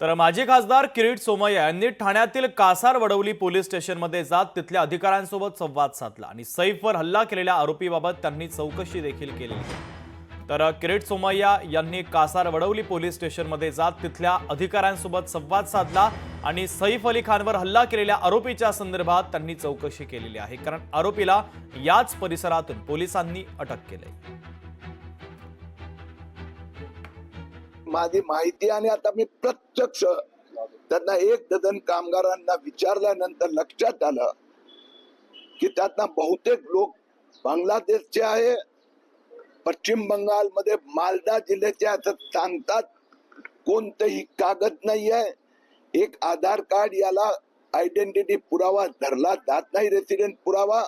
तर माजी खासदार किरीट सोमय्या यांनी ठाण्यातील कासार वडवली पोलीस स्टेशनमध्ये जात तिथल्या अधिकाऱ्यांसोबत संवाद साधला आणि सैफवर हल्ला केलेल्या आरोपीबाबत त्यांनी चौकशी देखील केली। तर किरीट सोमय्या यांनी कासार वडवली पोलीस स्टेशनमध्ये जात तिथल्या अधिकाऱ्यांसोबत संवाद साधला आणि सैफ अली खानवर हल्ला केलेल्या आरोपीच्या संदर्भात त्यांनी चौकशी केलेली आहे, कारण आरोपीला याच परिसरातून पोलिसांनी अटक केली। माझी माहिती आणि आता मी प्रत्यक्ष त्यांना 1 डझन कामगारांना विचारल्यानंतर लक्षात आलं की त्यातनं बहुतेक लोक बांगलादेशचे आहे, पश्चिम बंगालमध्ये मालदा जिल्ह्याचे असं सांगतात। कोणतेही कागद नाही आहे, एक आधार कार्ड याला आयडेंटिटी पुरावा धरला जात नाही, रेसिडेंट पुरावा।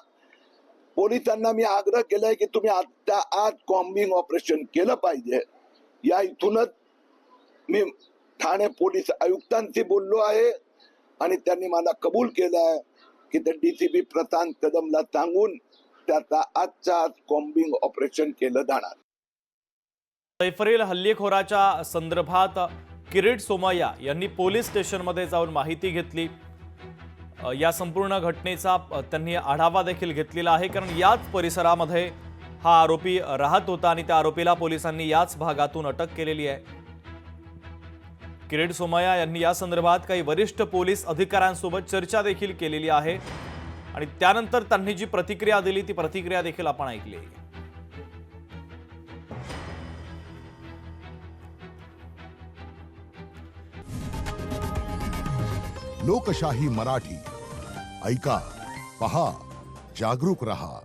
पोलिसांना मी आग्रह केलाय की तुम्ही आता आज कॉम्बिंग ऑपरेशन केलं पाहिजे। या इथूनच मी ठाणे पोलीस आयुक्तांशी बोललो आहे आणि त्यांनी मला कबूल केलं की ते डीसीपी प्रशांत कदमला सांगून त्याचा आजच्या आज कॉम्बिंग ऑपरेशन केलं जाणार। सैफरील हल्लेखोराच्या संदर्भात किरीट सोमय्या यांनी पोलीस स्टेशनमध्ये जाऊन माहिती घेतली। या संपूर्ण घटनेचा त्यांनी आढावा देखील घेतलेला आहे, कारण याच परिसरामध्ये हा आरोपी राहत होता आणि त्या आरोपीला पोलिसांनी याच भागातून अटक केलेली आहे। किरीट सोमय्या यांनी या संदर्भात काही वरिष्ठ पोलीस अधिकाऱ्यांसोबत चर्चा देखील केलेली आहे आणि त्यानंतर त्यांनी जी प्रतिक्रिया दिली ती प्रतिक्रिया देखील आपण ऐकली आहे। लोकशाही मराठी ऐका, पहा, जागरूक रहा।